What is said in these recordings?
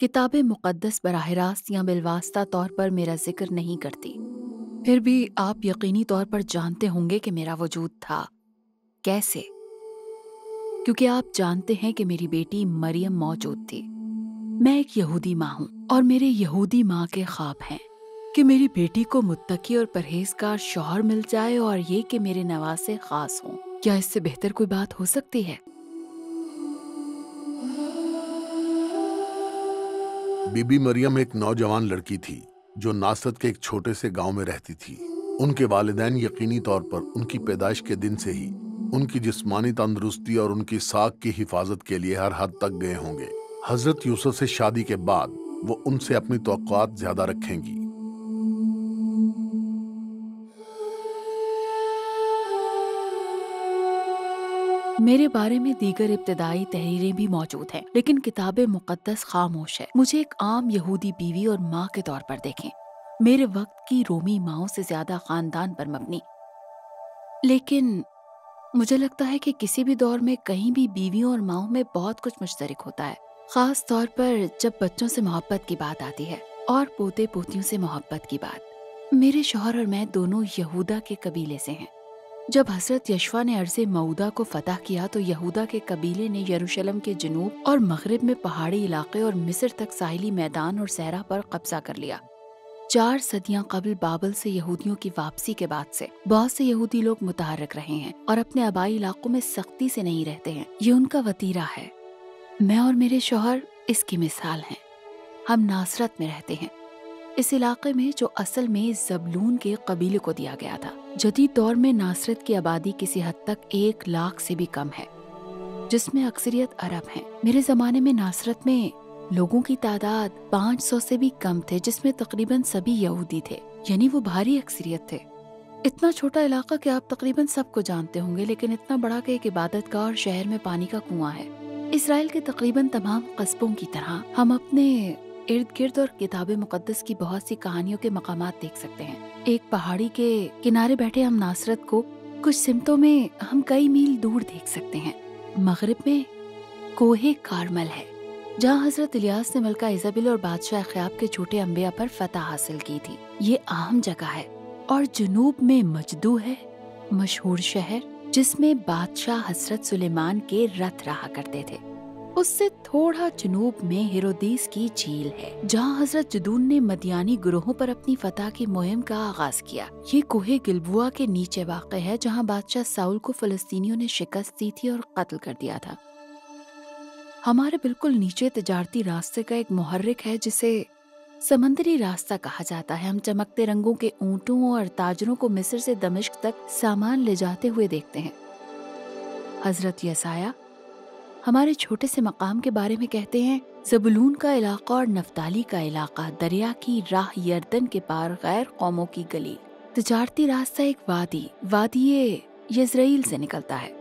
کتاب مقدس براہ راست یا بالواسطہ طور پر میرا ذکر نہیں کرتی، پھر بھی آپ یقینی طور پر جانتے ہوں گے کہ میرا وجود تھا۔ کیسے؟ کیونکہ آپ جانتے ہیں کہ میری بیٹی مریم موجود تھی۔ میں ایک یہودی ماں ہوں اور میرے یہودی ماں کے خواب ہیں کہ میری بیٹی کو متقی اور پرہیزگار شوہر مل جائے اور یہ کہ میرے نواسے خاص ہوں۔ کیا اس سے بہتر کوئی بات ہو سکتی ہے؟ بی بی مریم ایک نوجوان لڑکی تھی جو ناصرت کے ایک چھوٹے سے گاؤں میں رہتی تھی۔ ان کے والدین یقینی طور پر ان کی پیدائش کے دن سے ہی ان کی جسمانی تندرستی اور ان کی ساکھ کی حفاظت کے لیے ہر حد تک گئے ہوں گے۔ حضرت یوسف سے شادی کے بعد وہ ان سے اپنی توقعات زیادہ رکھیں گی۔ میرے بارے میں دیگر ابتدائی تحریریں بھی موجود ہیں، لیکن کتاب مقدس خاموش ہے۔ مجھے ایک عام یہودی بیوی اور ماں کے طور پر دیکھیں، میرے وقت کی رومی ماؤں سے زیادہ خاندان پر مبنی۔ لیکن مجھے لگتا ہے کہ کسی بھی دور میں کہیں بھی بیویوں اور ماؤں میں بہت کچھ مشترک ہوتا ہے، خاص طور پر جب بچوں سے محبت کی بات آتی ہے اور پوتے پوتیوں سے محبت کی بات۔ میرے شوہر اور میں دونوں یہودا کے قبیلے سے ہیں۔ جب حضرت یشوع نے ارض موعودہ کو فتح کیا تو یہودا کے قبیلے نے یروشلم کے جنوب اور مغرب میں پہاڑی علاقے اور مصر تک ساحلی میدان اور صحرا پر قبضہ کر لیا۔ 4 صدیاں قبل بابل سے یہودیوں کی واپسی کے بعد سے بہت سے یہودی لوگ متحرک رہے ہیں اور اپنے آبائی علاقوں میں سختی سے نہیں رہتے ہیں۔ یہ ان کا وتیرہ ہے۔ میں اور میرے شوہر اس کی مثال ہیں۔ ہم ناصرت میں رہتے ہیں، اس علاقے میں جو اصل میں زبلون کے قبیلے کو دیا گیا تھا۔ جدید دور میں ناصرت کی آبادی کسی حد تک 1 لاکھ سے بھی کم ہے، جس میں اکثریت عرب ہیں۔ میرے زمانے میں ناصرت میں لوگوں کی تعداد 500 سے بھی کم تھے، جس میں تقریباً سبھی یہودی تھے، یعنی وہ بھاری اکثریت تھے۔ اتنا چھوٹا علاقہ کہ آپ تقریباً سب کو جانتے ہوں گے، لیکن اتنا بڑا کہ ایک عبادت گاہ اور شہر میں پانی کا کنواں ہے۔ اسرائیل کے تقریباً تمام قصبوں کی طرح ہم اپنے ارد گرد اور کتاب مقدس کی بہت سی کہانیوں کے مقامات دیکھ سکتے ہیں۔ ایک پہاڑی کے کنارے بیٹھے ہم ناصرت کو کچھ سمتوں میں ہم کئی میل دور دیکھ سکتے ہیں۔ مغرب میں کوہ کارمل ہے، جہاں حضرت الیاس نے ملکہ ایزابل اور بادشاہ اخیاب کے جھوٹے انبیاء پر فتح حاصل کی تھی۔ یہ اہم جگہ ہے۔ اور جنوب میں مجدو ہے، مشہور شہر جس میں بادشاہ حضرت سلیمان کے رتھ رہا کرتے تھے۔ اس سے تھوڑا جنوب میں ہیرودیس کی جھیل ہے، جہاں حضرت جدون نے مدیانی گروہوں پر اپنی فتح کی مہم کا آغاز کیا۔ یہ کوہ گلبوا کے نیچے واقع ہے، جہاں بادشاہ ساؤل کو فلسطینیوں نے شکست دی تھی اور قتل کر دیا تھا۔ ہمارے بالکل نیچے تجارتی راستے کا ایک محرک ہے جسے سمندری راستہ کہا جاتا ہے۔ ہم چمکتے رنگوں کے اونٹوں اور تاجروں کو مصر سے دمشق تک سامان لے جاتے ہوئے دیکھتے ہیں۔ حضرت یسایہ ہمارے چھوٹے سے مقام کے بارے میں کہتے ہیں، زبولون کا علاقہ اور نفتالی کا علاقہ دریا کی راہ یردن کے پار غیر قوموں کی گلی۔ تجارتی راستہ ایک وادی یزرعیل سے نکلتا ہے،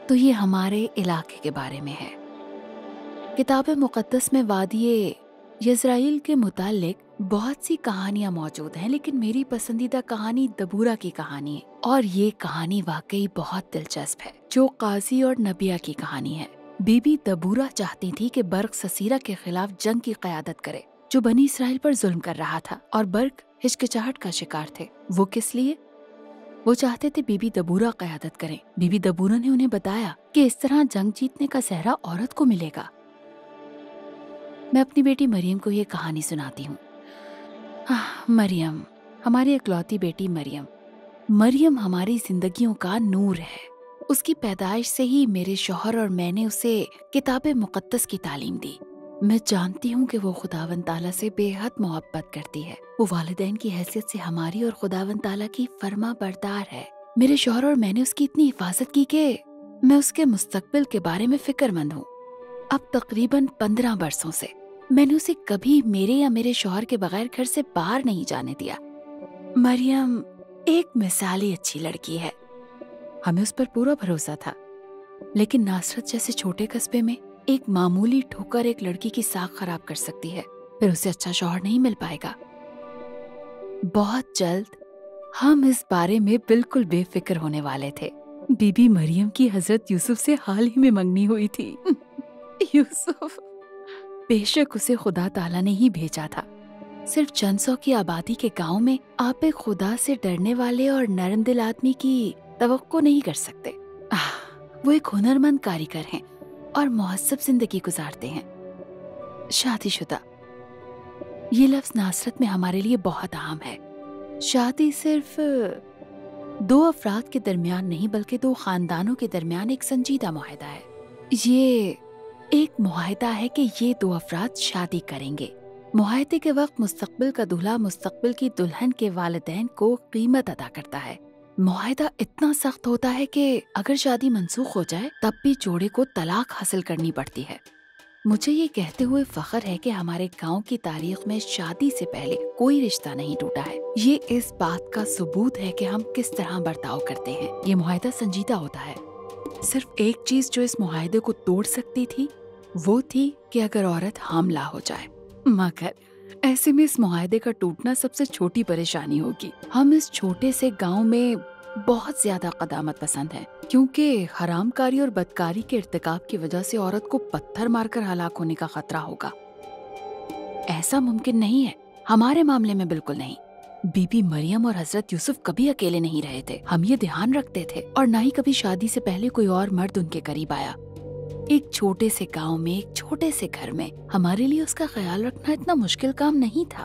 تو یہ ہمارے علاقے کے بارے میں ہے۔ کتاب مقدس میں وادی یزرعیل کے متعلق بہت سی کہانیاں موجود ہیں، لیکن میری پسندیدہ کہانی دبورہ کی کہانی ہے، اور یہ کہانی واقعی بہت دلچسپ ہے، جو قاضی اور نبیہ کی کہانی ہے۔ بی بی دبورہ چاہتی تھی کہ برق سسیرہ کے خلاف جنگ کی قیادت کرے، جو بنی اسرائیل پر ظلم کر رہا تھا، اور برق ہچکچاہٹ کا شکار تھے۔ وہ کس لیے؟ وہ چاہتے تھے بی بی دبورہ قیادت کریں۔ بی بی دبورہ نے انہیں بتایا کہ اس طرح جنگ جیتنے کا زہرہ عورت کو ملے گا۔ میں اپنی بیٹی مریم کو یہ کہانی سناتی ہوں۔ مریم، ہماری اکلوتی بیٹی مریم ہماری زندگیوں کا نور ہے۔ اس کی پیدائش سے ہی میرے شوہر اور میں نے اسے کتاب مقدس کی تعلیم دی۔ میں جانتی ہوں کہ وہ خداوند تعالیٰ سے بے حد محبت کرتی ہے۔ وہ والدین کی حیثیت سے ہماری اور خداوند تعالیٰ کی فرما بردار ہے۔ میرے شوہر اور میں نے اس کی اتنی حفاظت کی کہ میں اس کے مستقبل کے بارے میں فکر مند ہوں۔ اب تقریباً 15 برسوں سے میں نے اسے کبھی میرے یا میرے شوہر کے بغیر گھر سے باہر نہیں جانے دیا۔ مریم ایک مثالی اچھی لڑکی ہے، ہمیں اس پر پورا بھروسہ تھا، لیکن ناصرت جیسے چھوٹے قصبے میں ایک معمولی ٹھوکر ایک لڑکی کی ساکھ خراب کر سکتی ہے، پھر اسے اچھا شوہر نہیں مل پائے گا۔ بہت جلد ہم اس بارے میں بالکل بے فکر ہونے والے تھے۔ بی بی مریم کی حضرت یوسف سے حال ہی میں منگنی ہوئی تھی۔ یوسف بے شک اسے خدا تعالیٰ نے ہی بھیجا تھا۔ صرف چند سو کی آبادی کے گاؤں میں آپ ایک خدا سے ڈرنے والے اور نرم دل آدمی کی توقع نہیں کر سکتے۔ وہ ایک ہنرمند کاریگر ہیں اور مہذب زندگی گزارتے ہیں۔ شادی شدہ، یہ لفظ ناصرت میں ہمارے لیے بہت عام ہے۔ شادی صرف دو افراد کے درمیان نہیں بلکہ دو خاندانوں کے درمیان ایک سنجیدہ معاہدہ ہے۔ یہ ایک معاہدہ ہے کہ یہ دو افراد شادی کریں گے۔ معاہدے کے وقت مستقبل کا دولہا مستقبل کی دلہن کے والدین کو قیمت ادا کرتا ہے۔ معاہدہ اتنا سخت ہوتا ہے کہ اگر شادی منسوخ ہو جائے تب بھی جوڑے کو طلاق حاصل کرنی پڑتی ہے۔ مجھے یہ کہتے ہوئے فخر ہے کہ ہمارے گاؤں کی تاریخ میں شادی سے پہلے کوئی رشتہ نہیں ٹوٹا ہے۔ یہ اس بات کا ثبوت ہے کہ ہم کس طرح برتاؤ کرتے ہیں۔ یہ معاہدہ سنجیدہ ہوتا ہے۔ صرف ایک چیز جو اس معاہدے کو توڑ سکتی تھی وہ تھی کہ اگر عورت حاملہ ہو جائے، مگر ایسے میں اس معاہدے کا ٹوٹنا سب سے چھوٹی پریشانی ہوگی۔ ہم اس چھوٹے سے گاؤں میں بہت زیادہ قدامت پسند ہیں، کیونکہ حرام کاری اور بدکاری کے ارتکاب کی وجہ سے عورت کو پتھر مار کر ہلاک ہونے کا خطرہ ہوگا۔ ایسا ممکن نہیں ہے، ہمارے معاملے میں بالکل نہیں۔ بی بی مریم اور حضرت یوسف کبھی اکیلے نہیں رہے تھے، ہم یہ دھیان رکھتے تھے، اور نہ ہی کبھی شادی سے پہلے کوئی اور مرد ان کے قریب آیا۔ ایک چھوٹے سے گاؤں میں، ایک چھوٹے سے گھر میں ہمارے لیے اس کا خیال رکھنا اتنا مشکل کام نہیں تھا۔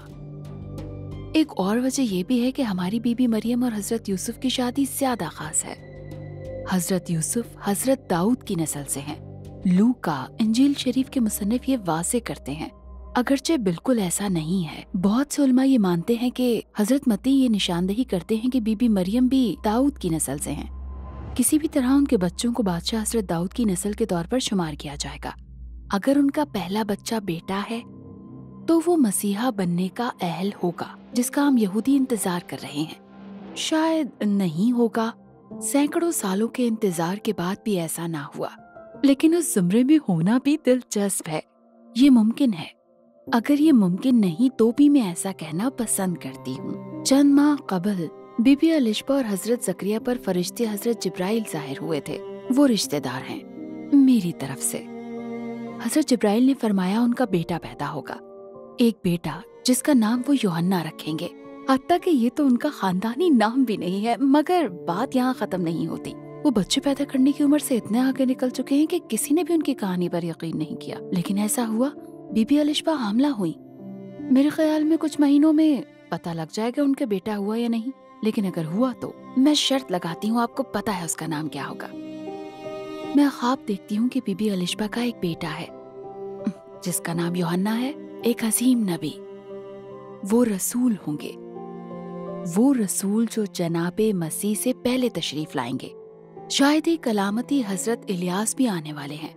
ایک اور وجہ یہ بھی ہے کہ ہماری بی بی مریم اور حضرت یوسف کی شادی زیادہ خاص ہے۔ حضرت یوسف حضرت داؤد کی نسل سے ہیں۔ لوکا انجیل شریف کے مصنف یہ واضح کرتے ہیں، اگرچہ بالکل ایسا نہیں ہے۔ بہت سے علماء یہ مانتے ہیں کہ حضرت متی یہ نشاندہی کرتے ہیں کہ بی بی مریم بھی داؤد کی نسل سے ہیں۔ کسی بھی طرح ان کے بچوں کو بادشاہ حضرت داؤد کی نسل کے طور پر شمار کیا جائے گا۔ اگر ان کا پہلا بچہ بیٹا ہے تو وہ مسیحا بننے کا اہل ہوگا، جس کا ہم یہودی انتظار کر رہے ہیں۔ شاید نہیں ہوگا، سینکڑوں سالوں کے انتظار کے بعد بھی ایسا نہ ہوا، لیکن اس زمرے میں ہونا بھی دلچسپ ہے۔ یہ ممکن ہے، اگر یہ ممکن نہیں تو بھی میں ایسا کہنا پسند کرتی ہوں۔ چند ماہ قبل بی بی الشبہ اور حضرت زکریا پر فرشتے حضرت جبرائیل ظاہر ہوئے تھے۔ وہ رشتہ دار ہیں میری طرف سے۔ حضرت جبرائیل نے فرمایا ان کا بیٹا پیدا ہوگا، ایک بیٹا جس کا نام وہ یوحنا رکھیں گے۔ حتیٰ کہ یہ تو ان کا خاندانی نام بھی نہیں ہے، مگر بات یہاں ختم نہیں ہوتی۔ وہ بچے پیدا کرنے کی عمر سے اتنے آگے نکل چکے ہیں کہ کسی نے بھی ان کی کہانی پر یقین نہیں کیا، لیکن ایسا ہوا، بی بی الشبہ حاملہ ہوئی۔ میرے خیال میں کچھ مہینوں میں پتہ لگ جائے گا ان کا بیٹا ہوا یا نہیں، لیکن اگر ہوا تو میں شرط لگاتی ہوں آپ کو پتہ ہے اس کا نام کیا ہوگا۔ میں خواب دیکھتی ہوں کہ بی بی الشبہ کا ایک بیٹا ہے جس کا نام یوحنا ہے، ایک عظیم نبی۔ وہ رسول ہوں گے، وہ رسول جو جناب مسیح سے پہلے تشریف لائیں گے۔ شاید ایک علامتی حضرت الیاس بھی آنے والے ہیں۔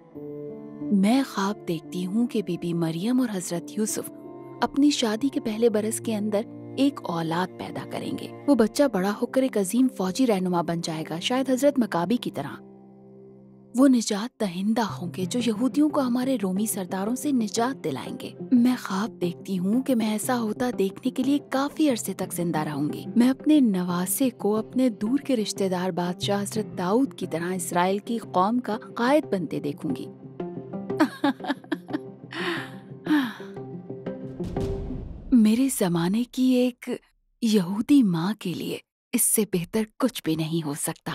میں خواب دیکھتی ہوں کہ بی بی مریم اور حضرت یوسف اپنی شادی کے پہلے برس کے اندر ایک اولاد پیدا کریں گے۔ وہ بچہ بڑا ہو کر ایک عظیم فوجی رہنما بن جائے گا، شاید حضرت مکابی کی طرح۔ وہ نجات دہندہ ہوں گے جو یہودیوں کو ہمارے رومی سرداروں سے نجات دلائیں گے۔ میں خواب دیکھتی ہوں کہ میں ایسا ہوتا دیکھنے کے لیے کافی عرصے تک زندہ رہوں گی۔ میں اپنے نواسے کو اپنے دور کے رشتہ دار بادشاہ حضرت داؤد کی طرح اسرائیل کی قوم کا قائد بنتے دیکھوں گی۔ میرے زمانے کی ایک یہودی ماں کے لیے اس سے بہتر کچھ بھی نہیں ہو سکتا۔